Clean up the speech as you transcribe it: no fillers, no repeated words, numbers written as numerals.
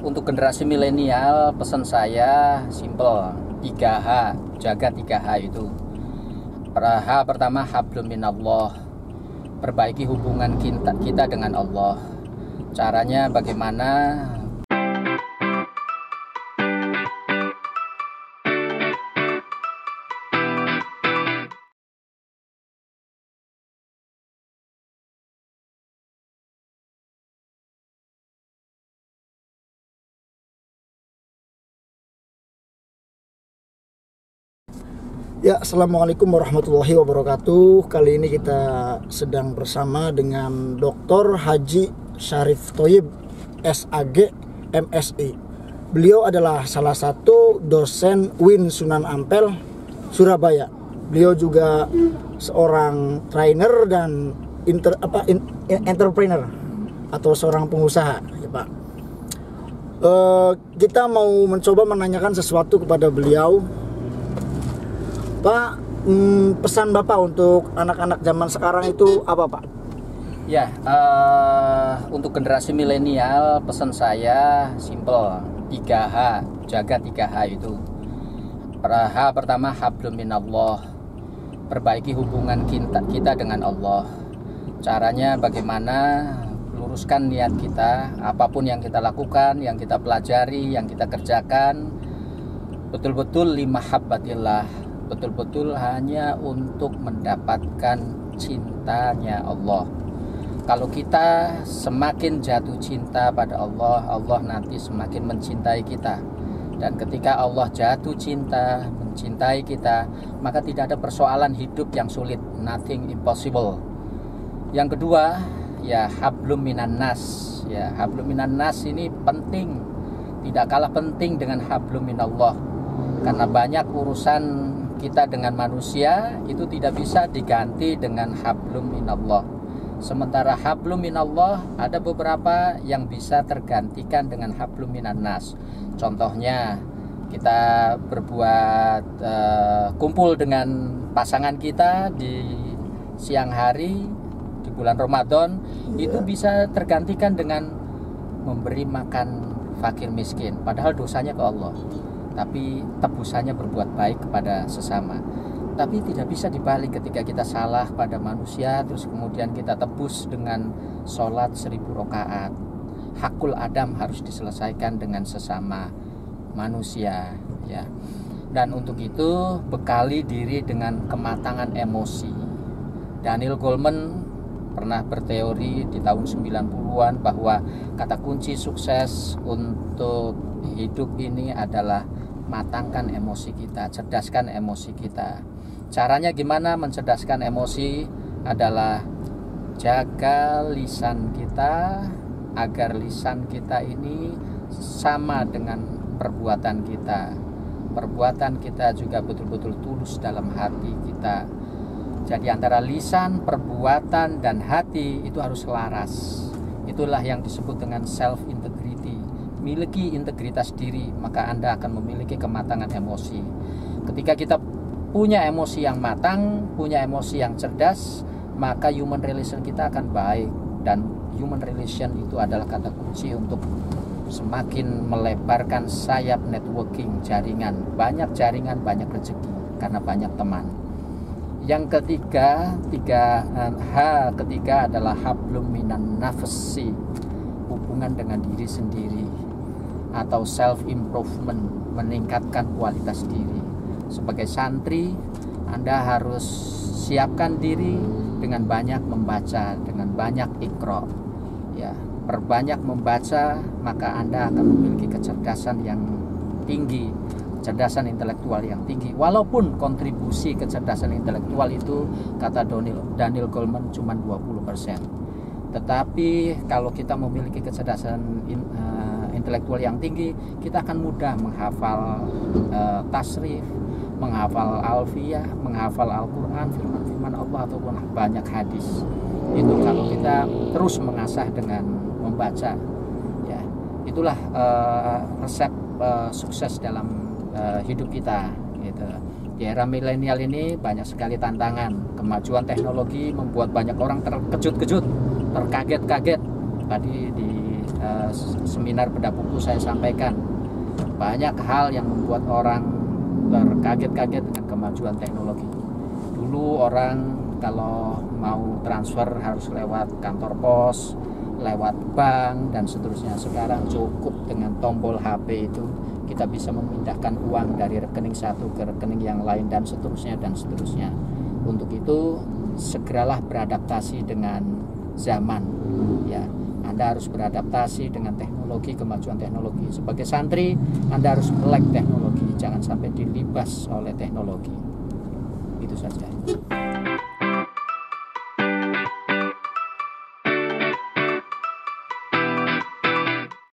Untuk generasi milenial, pesan saya simple, 3H, jaga 3H itu. H pertama, hablum minallah, perbaiki hubungan kita dengan Allah. Caranya bagaimana? Ya, assalamualaikum warahmatullahi wabarakatuh. Kali ini kita sedang bersama dengan Dr. Haji Syarif Thoyib, SAG, MSI. Beliau adalah salah satu dosen UIN Sunan Ampel, Surabaya. Beliau juga seorang trainer dan entrepreneur atau seorang pengusaha, ya Pak. Kita mau mencoba menanyakan sesuatu kepada beliau. Pak, pesan Bapak untuk anak-anak zaman sekarang itu apa, Pak? Ya, untuk generasi milenial, pesan saya simple, 3H, jaga 3H itu. H pertama, hablum minallah, perbaiki hubungan kita dengan Allah. Caranya bagaimana? Luruskan niat kita, apapun yang kita lakukan, yang kita pelajari, yang kita kerjakan, betul-betul limahabbatillah, betul-betul hanya untuk mendapatkan cintanya Allah. Kalau kita semakin jatuh cinta pada Allah, Allah nanti semakin mencintai kita. Dan ketika Allah jatuh cinta, mencintai kita, maka tidak ada persoalan hidup yang sulit, nothing impossible. Yang kedua, ya hablum minan nas. Ya, hablum minan nas ini penting, tidak kalah penting dengan hablum minallah. Karena banyak urusan kita dengan manusia itu tidak bisa diganti dengan hablum minallah. Sementara hablum minallah ada beberapa yang bisa tergantikan dengan hablum minan nas. Contohnya kita berbuat kumpul dengan pasangan kita di siang hari di bulan Ramadan, itu bisa tergantikan dengan memberi makan fakir miskin, padahal dosanya ke Allah, tapi tebusannya berbuat baik kepada sesama. Tapi tidak bisa dibalik ketika kita salah pada manusia, terus kemudian kita tebus dengan sholat 1000 rakaat. Hakul Adam harus diselesaikan dengan sesama manusia, ya. Dan untuk itu bekali diri dengan kematangan emosi. Daniel Goleman pernah berteori di tahun 90-an bahwa kata kunci sukses untuk hidup ini adalah matangkan emosi kita, cerdaskan emosi kita. Caranya gimana mencerdaskan emosi? Adalah jaga lisan kita agar lisan kita ini sama dengan perbuatan kita. Perbuatan kita juga betul-betul tulus dalam hati kita. Jadi antara lisan, perbuatan, dan hati itu harus selaras. Itulah yang disebut dengan self-integrity. Miliki integritas diri, maka Anda akan memiliki kematangan emosi. Ketika kita punya emosi yang matang, punya emosi yang cerdas, maka human relation kita akan baik. Dan human relation itu adalah kata kunci untuk semakin melebarkan sayap networking, jaringan. Banyak jaringan, banyak rezeki, karena banyak teman. Yang ketiga, 3H ketiga adalah hablum minan nafsi, hubungan dengan diri sendiri atau self improvement, meningkatkan kualitas diri. Sebagai santri, Anda harus siapkan diri dengan banyak membaca, dengan banyak ikra. Ya, perbanyak membaca, maka Anda akan memiliki kecerdasan yang tinggi, kecerdasan intelektual yang tinggi. Walaupun kontribusi kecerdasan intelektual itu, kata Daniel Goleman, cuma 20%. Tetapi kalau kita memiliki kecerdasan intelektual yang tinggi, kita akan mudah menghafal tasrif, menghafal alfiyah, menghafal Al-Quran, firman-firman Allah ataupun banyak hadis. Itu kalau kita terus mengasah dengan membaca, ya, itulah resep sukses dalam hidup kita, gitu. Di era milenial ini banyak sekali tantangan. Kemajuan teknologi membuat banyak orang terkejut-kejut, terkaget-kaget. Tadi di seminar bedah buku saya sampaikan, banyak hal yang membuat orang terkaget-kaget dengan kemajuan teknologi. Dulu orang kalau mau transfer harus lewat kantor pos, lewat bank dan seterusnya. Sekarang cukup dengan tombol HP itu kita bisa memindahkan uang dari rekening satu ke rekening yang lain dan seterusnya dan seterusnya. Untuk itu segeralah beradaptasi dengan zaman, ya. Anda harus beradaptasi dengan teknologi, kemajuan teknologi. Sebagai santri, Anda harus melek teknologi, jangan sampai dilibas oleh teknologi. Itu saja.